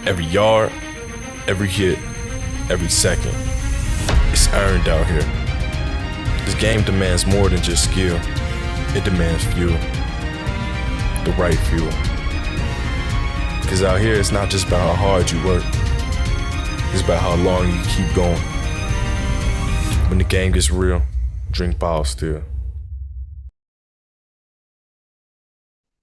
Every yard, every hit, every second. It's earned out here. This game demands more than just skill. It demands fuel. The right fuel. Because out here, it's not just about how hard you work. It's about how long you keep going. When the game gets real, drink bottle still.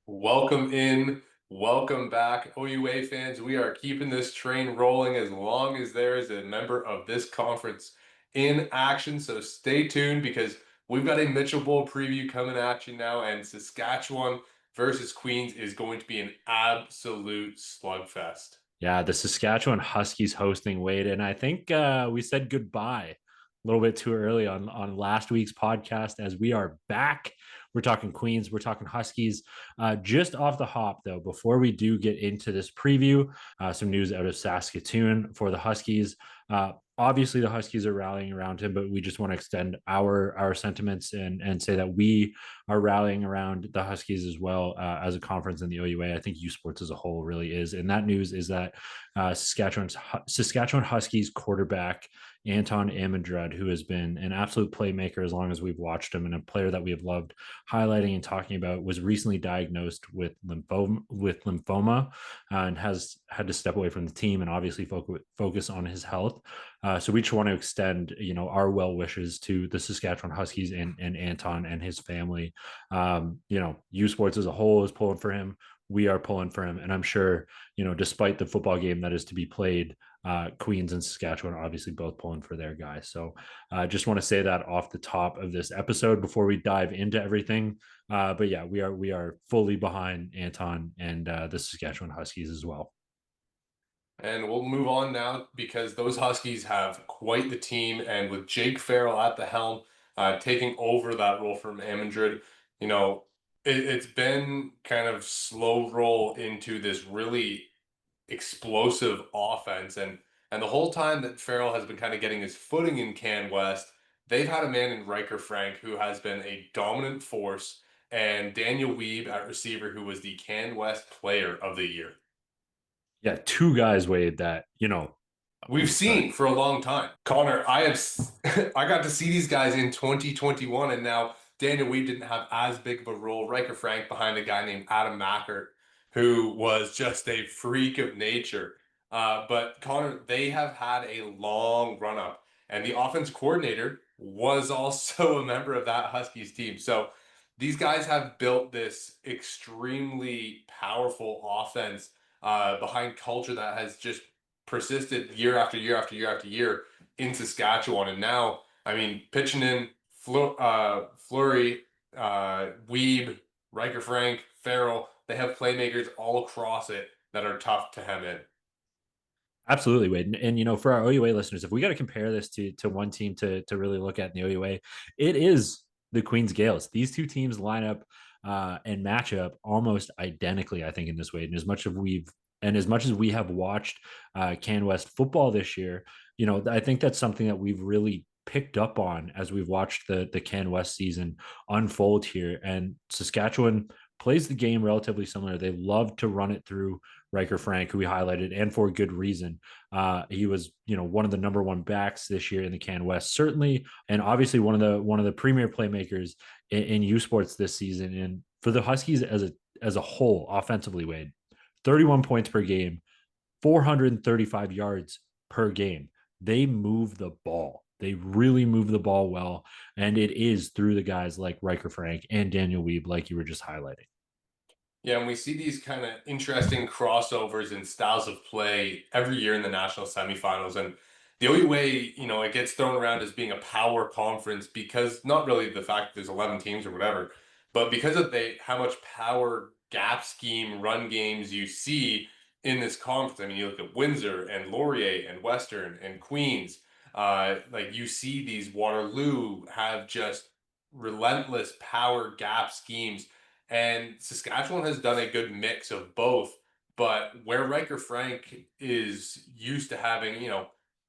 Welcome in, welcome back, OUA fans. We are keeping this train rolling as long as there is a member of this conference in action. So stay tuned because we've got a Mitchell Bowl preview coming at you now, and Saskatchewan versus Queens is going to be an absolute slugfest. Yeah, the Saskatchewan Huskies hosting Wade, and I think we said goodbye a little bit too early on last week's podcast as we are back. We're talking Queens, we're talking Huskies. Just off the hop, though, before we do get into this preview, some news out of Saskatoon for the Huskies. Obviously, the Huskies are rallying around him, but we just want to extend our sentiments and say that we are rallying around the Huskies as well as a conference in the OUA. I think U Sports as a whole really is. And that news is that Saskatchewan Huskies quarterback Anton Amadrred, who has been an absolute playmaker as long as we've watched him and a player that we have loved highlighting and talking about, was recently diagnosed with lymphoma and has had to step away from the team and obviously focus on his health. So we just want to extend, our well wishes to the Saskatchewan Huskies and Anton and his family. U Sports as a whole is pulling for him. We are pulling for him, and I'm sure, despite the football game that is to be played, Queens and Saskatchewan are obviously both pulling for their guys. So just want to say that off the top of this episode before we dive into everything. But yeah, we are fully behind Anton and the Saskatchewan Huskies as well. And we'll move on now because those Huskies have quite the team, and with Jake Farrell at the helm, taking over that role from Amadrred, it's been kind of slow roll into this really explosive offense, and the whole time that Farrell has been kind of getting his footing in Can West, they've had a man in Riker Frank who has been a dominant force, and Daniel Weeb at receiver, who was the Can West Player of the Year. Yeah, two guys, Wade, that, We've seen for a long time. Connor, I got to see these guys in 2021, and now Daniel Weeb didn't have as big of a role. Riker Frank behind a guy named Amadrred, who was just a freak of nature. But Connor, they have had a long run up, and the offense coordinator was also a member of that Huskies team. So these guys have built this extremely powerful offense behind culture that has just persisted year after year after year after year in Saskatchewan. And now, I mean, pitching in Fleury, Weeb, Riker Frank, Farrell, they have playmakers all across it that are tough to hem in. Absolutely, Wade. And for our OUA listeners, if we got to compare this to one team to really look at in the OUA, it is the Queens Gaels. These two teams line up and match up almost identically, I think, in this way. And as much as we have watched Can West football this year, I think that's something that we've really picked up on as we've watched the Can West season unfold here. And Saskatchewan plays the game relatively similar. They love to run it through Riker Frank, who we highlighted, and for good reason. He was, one of the number one backs this year in the Can West, certainly, and obviously one of the premier playmakers in U Sports this season. And for the Huskies as a whole, offensively, Wade, 31 points per game, 435 yards per game. They move the ball. They really move the ball well, and it is through the guys like Riker Frank and Daniel Weeb, like you were just highlighting. Yeah, and we see these kind of interesting crossovers and styles of play every year in the national semifinals. And the OUA, it gets thrown around as being a power conference because not really the fact that there's 11 teams or whatever, but because of how much power gap scheme run games you see in this conference. I mean, you look at Windsor and Laurier and Western and Queens. Like you see these Waterloo have just relentless power gap schemes, and Saskatchewan has done a good mix of both. But where Riker Frank is used to having,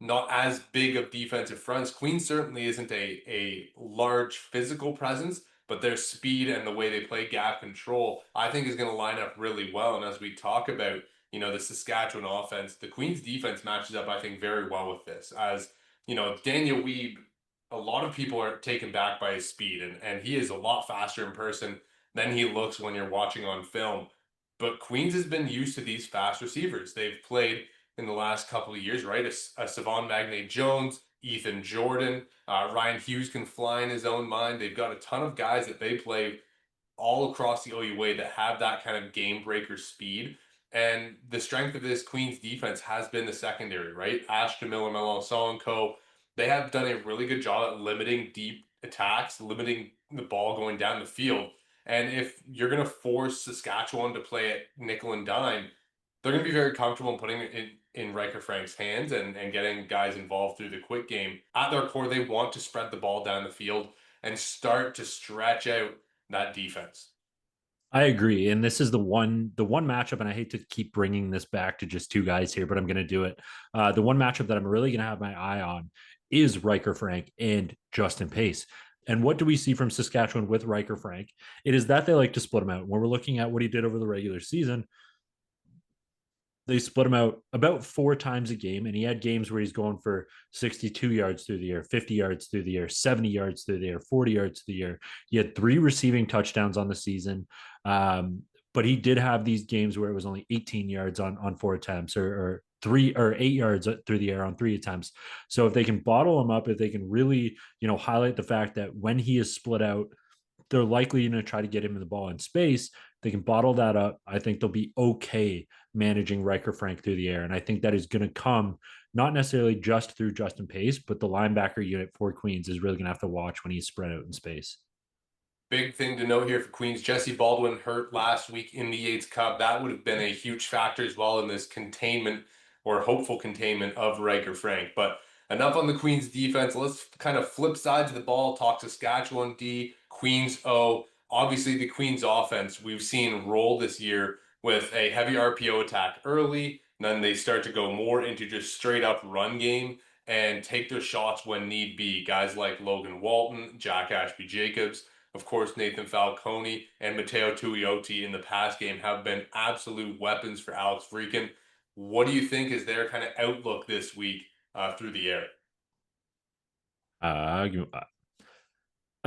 not as big of defensive fronts, Queen certainly isn't a large physical presence, but their speed and the way they play gap control, I think, is going to line up really well. And as we talk about, the Saskatchewan offense, the Queens defense matches up, I think, very well with this. As, Daniel Weeb, a lot of people are taken back by his speed, and he is a lot faster in person than he looks when you're watching on film. But Queens has been used to these fast receivers. They've played in the last couple of years, right? A Savon Magnay-Jones, Ethan Jordan, Ryan Hughes can fly in his own mind. They've got a ton of guys that they play all across the OUA that have that kind of game breaker speed. And the strength of this Queens defense has been the secondary, right? Ashton Miller, Melanson and co. They have done a really good job at limiting deep attacks, limiting the ball going down the field. And if you're going to force Saskatchewan to play at nickel and dime, they're going to be very comfortable in putting it in Riker Frank's hands and getting guys involved through the quick game. At their core, they want to spread the ball down the field and start to stretch out that defense. I agree. And this is the one matchup, and I hate to keep bringing this back to just two guys here, but I'm going to do it. The one matchup that I'm really going to have my eye on is Riker Frank and Justin Pace. And what do we see from Saskatchewan with Riker Frank? It is that they like to split him out. When we're looking at what he did over the regular season, they split him out about 4 times a game, and he had games where he's going for 62 yards through the air, 50 yards through the air, 70 yards through the air, 40 yards through the air. He had 3 receiving touchdowns on the season, but he did have these games where it was only 18 yards on 4 attempts, or 3 or 8 yards through the air on 3 attempts. So if they can bottle him up, if they can really, highlight the fact that when he is split out, they're likely going to try to get him in the ball in space. They can bottle that up. I think they'll be okay managing Riker Frank through the air. And I think that is going to come not necessarily just through Justin Pace, but the linebacker unit for Queens is really going to have to watch when he's spread out in space. Big thing to note here for Queens, Jesse Baldwin hurt last week in the Yates Cup. That would have been a huge factor as well in this containment or hopeful containment of Riker Frank. But enough on the Queens defense. Let's kind of flip sides of the ball, talk Saskatchewan D, Queens O. Obviously, the Queens offense we've seen roll this year with a heavy RPO attack early. Then they start to go more into just straight up run game and take their shots when need be. Guys like Logan Walton, Jack Ashby Jacobs, of course, Nathan Falcone and Mateo Tuioti in the pass game have been absolute weapons for Alex Vreeken. What do you think is their kind of outlook this week through the air? I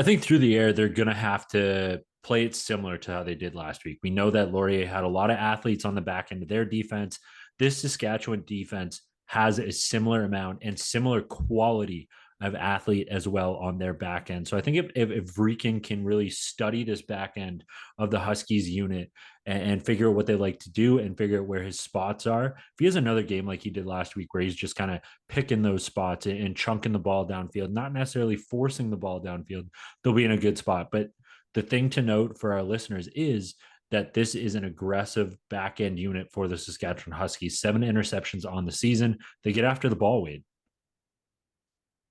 think through the air, they're going to have to play it similar to how they did last week. We know that Laurier had a lot of athletes on the back end of their defense. This Saskatchewan defense has a similar amount and similar quality of athlete as well on their back end. So I think if Vreeken can really study this back end of the Huskies unit and figure out what they like to do and figure out where his spots are, if he has another game like he did last week where he's just kind of picking those spots and chunking the ball downfield, not necessarily forcing the ball downfield, they'll be in a good spot. But the thing to note for our listeners is that this is an aggressive back end unit for the Saskatchewan Huskies. 7 interceptions on the season. They get after the ball, Wade.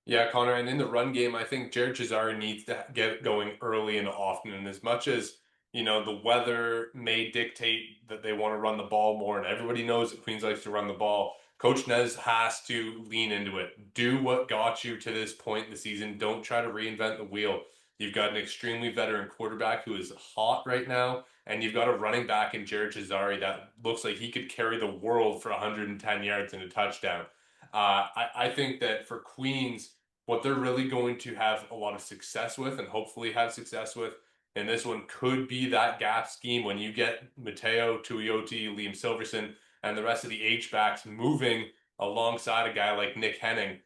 Yeah, Connor, and in the run game, I think Jared Cesare needs to get going early and often. And as much as, the weather may dictate that they want to run the ball more, and everybody knows that Queens likes to run the ball, Coach Nez has to lean into it. Do what got you to this point in the season. Don't try to reinvent the wheel. You've got an extremely veteran quarterback who is hot right now, and you've got a running back in Jared Cesare that looks like he could carry the world for 110 yards and a touchdown. I think that for Queens, what they're really going to have a lot of success with and hopefully have success with, and this one could be that gap scheme when you get Mateo, Tuioti, Liam Silverson, and the rest of the H-backs moving alongside a guy like Nick Henning.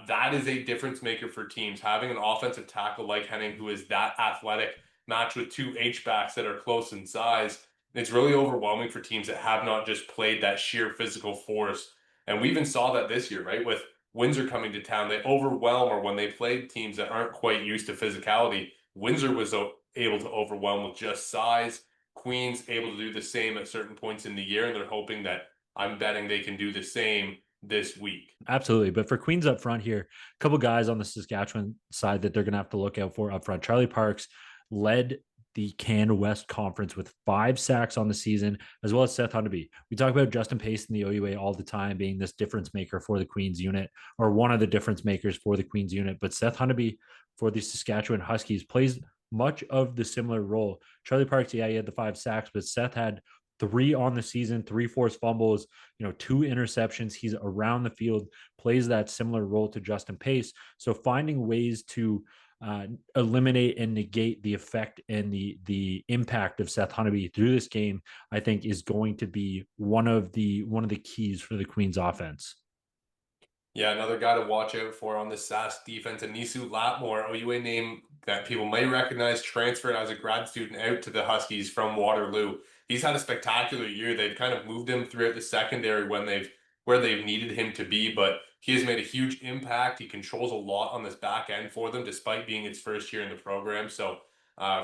That is a difference maker for teams. Having an offensive tackle like Henning who is that athletic matched with 2 H-backs that are close in size, it's really overwhelming for teams that have not just played that sheer physical force. And we even saw that this year, right? With Windsor coming to town, they overwhelm, or when they played teams that aren't quite used to physicality, Windsor was able to overwhelm with just size. Queens able to do the same at certain points in the year, and they're hoping that I'm betting they can do the same this week. Absolutely. But for Queens up front here, a couple guys on the Saskatchewan side that they're going to have to look out for up front. Charlie Parks led the Canada West Conference with 5 sacks on the season, as well as Seth Hundeby. We talk about Justin Pace in the OUA all the time being this difference maker for the Queens unit, or one of the difference makers for the Queens unit. But Seth Hundeby for the Saskatchewan Huskies plays much of the similar role. Charlie Parks, yeah, he had the 5 sacks, but Seth had 3 on the season, 3 forced fumbles, 2 interceptions. He's around the field, plays that similar role to Justin Pace. So finding ways to eliminate and negate the effect and the impact of Seth Honeybee through this game, I think, is going to be one of the keys for the Queens offense. Yeah, another guy to watch out for on the Sask defense, Anisu Latmore, OUA name that people may recognize, transferred as a grad student out to the Huskies from Waterloo. He's had a spectacular year. They've kind of moved him throughout the secondary where they've needed him to be, but he has made a huge impact. He controls a lot on this back end for them, despite being its first year in the program. So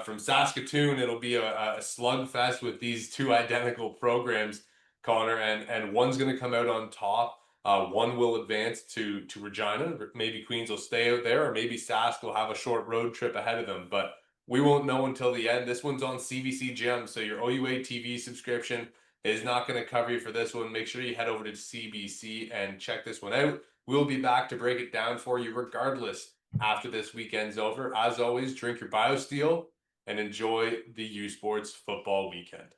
from Saskatoon, it'll be a slugfest with these two identical programs, Connor, and one's going to come out on top. One will advance to Regina. Maybe Queens will stay out there, or maybe Sask will have a short road trip ahead of them. But we won't know until the end. This one's on CBC Gem, so your OUA TV subscription is not going to cover you for this one. Make sure you head over to CBC and check this one out. We'll be back to break it down for you regardless after this weekend's over. As always, drink your BioSteel and enjoy the U Sports football weekend.